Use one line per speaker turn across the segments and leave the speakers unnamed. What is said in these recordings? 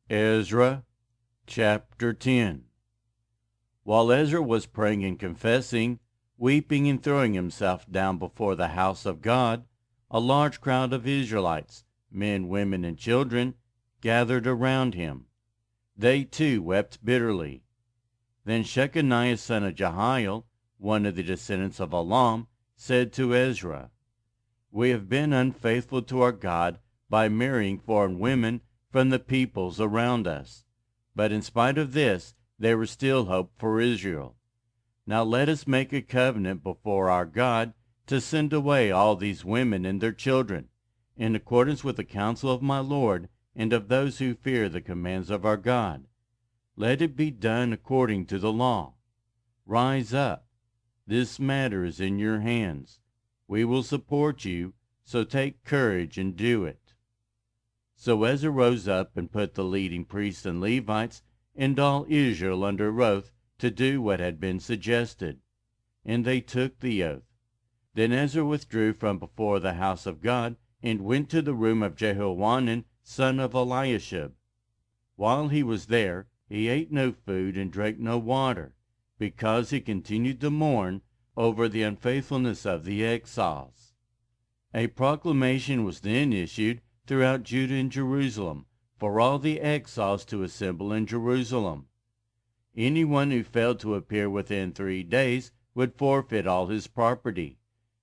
Ezra chapter 10. While Ezra was praying and confessing, weeping and throwing himself down before the house of God, a large crowd of Israelites, men, women, and children, gathered around him. They too wept bitterly. Then Shechaniah son of Jehiel, one of the descendants of Elam, said to Ezra, "We have been unfaithful to our God by marrying foreign women from the peoples around us. But in spite of this, there is still hope for Israel. Now let us make a covenant before our God to send away all these women and their children, in accordance with the counsel of my Lord and of those who fear the commands of our God. Let it be done according to the law. Rise up. This matter is in your hands. We will support you, so take courage and do it." So Ezra rose up and put the leading priests and Levites and all Israel under oath to do what had been suggested. And they took the oath. Then Ezra withdrew from before the house of God and went to the room of Jehohanan son of Eliashib. While he was there, he ate no food and drank no water, because he continued to mourn over the unfaithfulness of the exiles. A proclamation was then issued throughout Judah and Jerusalem for all the exiles to assemble in Jerusalem. Anyone who failed to appear within 3 days would forfeit all his property,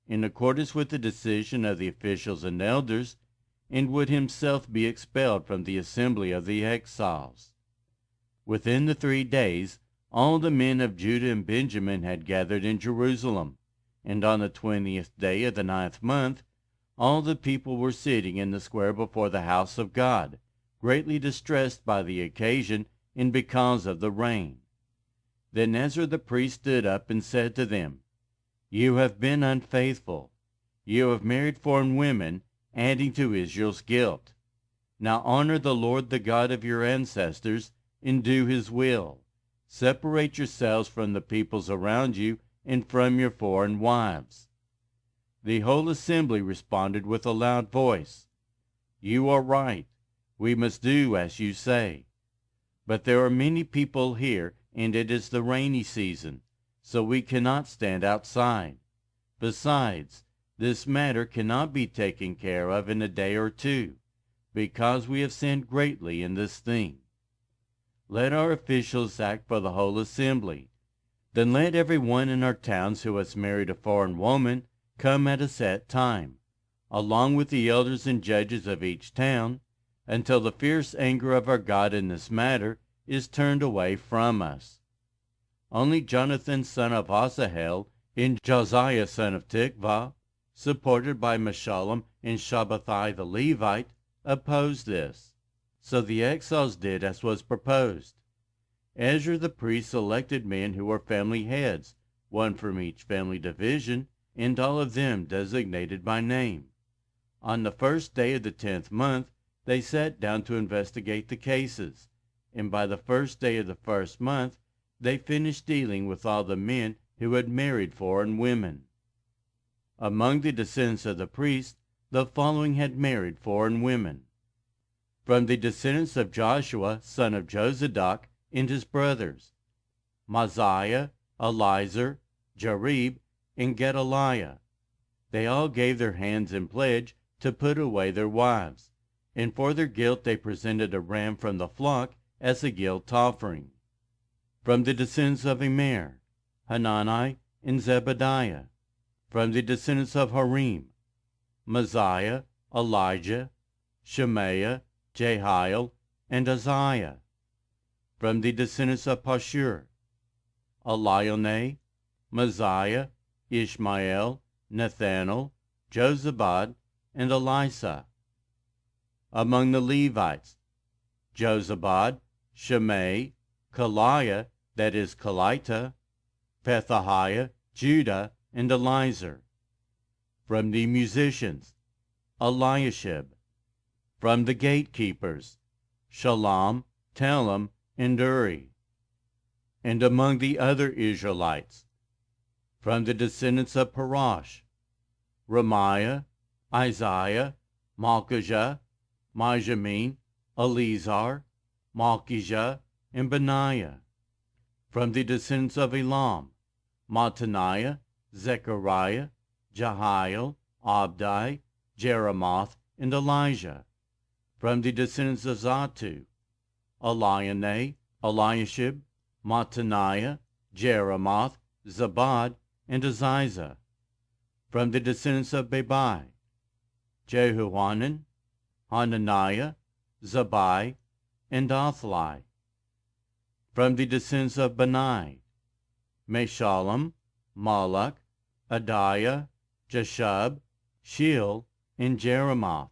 in accordance with the decision of the officials and elders, and would himself be expelled from the assembly of the exiles. Within the 3 days, all the men of Judah and Benjamin had gathered in Jerusalem, and on the 20th day of the 9th month, all the people were sitting in the square before the house of God, greatly distressed by the occasion and because of the rain. Then Ezra the priest stood up and said to them, "You have been unfaithful. You have married foreign women, adding to Israel's guilt. Now honor the Lord the God of your ancestors and do his will. Separate yourselves from the peoples around you and from your foreign wives." The whole assembly responded with a loud voice, "You are right. We must do as you say. But there are many people here, and it is the rainy season, so we cannot stand outside. Besides, this matter cannot be taken care of in a day or two, because we have sinned greatly in this thing. Let our officials act for the whole assembly. Then let every one in our towns who has married a foreign woman come at a set time, along with the elders and judges of each town, until the fierce anger of our God in this matter is turned away from us." Only Jonathan son of Asahel and Josiah son of Tikvah, supported by Meshullam and Shabbathai the Levite, opposed this. So the exiles did as was proposed. Ezra the priest selected men who were family heads, one from each family division, and all of them designated by name. On the first day of the 10th month, they sat down to investigate the cases, and by the first day of the first month, they finished dealing with all the men who had married foreign women. Among the descendants of the priests, the following had married foreign women. From the descendants of Joshua, son of Jozadak, and his brothers, Mosiah, Eliezer, Jarib, and Gedaliah. They all gave their hands in pledge to put away their wives, and for their guilt they presented a ram from the flock as a guilt offering. From the descendants of Immer, Hanani and Zebediah. From the descendants of Harim, Mosiah, Elijah, Shemaiah, Jehiel, and Uzziah. From the descendants of Pashur, Elionai, Mosiah, Ishmael, Nathanael, Jozabad, and Elisa. Among the Levites, Jozabad, Shimei, Kaliah, that is Kalita, Pethahiah, Judah, and Eliezer. From the musicians, Eliashib. From the gatekeepers, Shalom, Telem, and Uri. And among the other Israelites, from the descendants of Parash, Ramiah, Isaiah, Malchijah, Mijamin, Eleazar, Malchijah, and Benaiah. From the descendants of Elam, Mattaniah, Zechariah, Jehiel, Abdi, Jeremoth, and Elijah. From the descendants of Zatu, Elianai, Eliashib, Mattaniah, Jeremoth, Zabad, and Aziza. From the descendants of Bebai, Jehohanan, Hananiah, Zabai, and Athli. From the descendants of Benai, Meshullam, Malach, Adiah, Jashub, Sheil, and Jeremoth.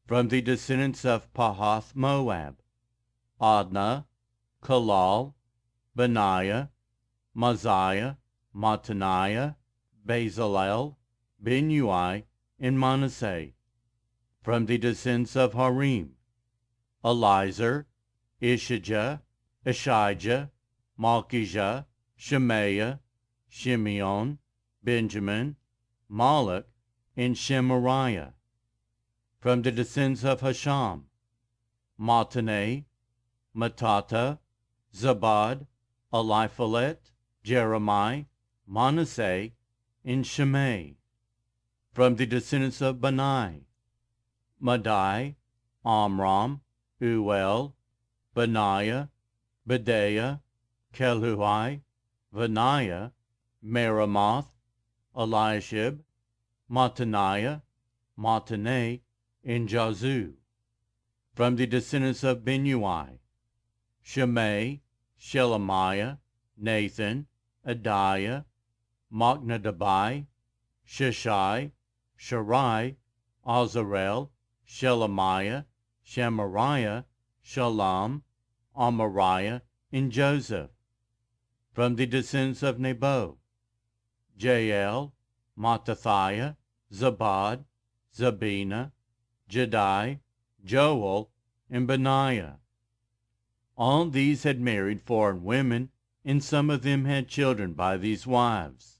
From the descendants of Pahath Moab, Adnah, Kalal, Benaiah, Maziah, Mattaniah, Bezalel, Benui, and Manasseh. From the descendants of Harim, Elizur, Ishijah, Ishijah, Malchijah, Shemaiah, Shimeon, Benjamin, Malach, and Shemariah. From the descendants of Hasham, Mattanai, Mattata, Zabad, Eliphalet, Jeremiah, Manasseh, and Shimei. From the descendants of Bani, Madai, Amram, Uel, Benaiah, Bedaiah, Keluhi, Benaiah, Meremoth, Eliashib, Mattaniah, Mattanai, and Jazu. From the descendants of Benui, Shimei, Shelemiah, Nathan, Adiah, Machnadabai, Shishai, Sharai, Azarel, Shelemiah, Shemariah, Shalom, Amariah, and Joseph. From the descendants of Nebo, Jael, Mattathiah, Zabad, Zabina, Jedi, Joel, and Benaiah. All these had married foreign women, and some of them had children by these wives.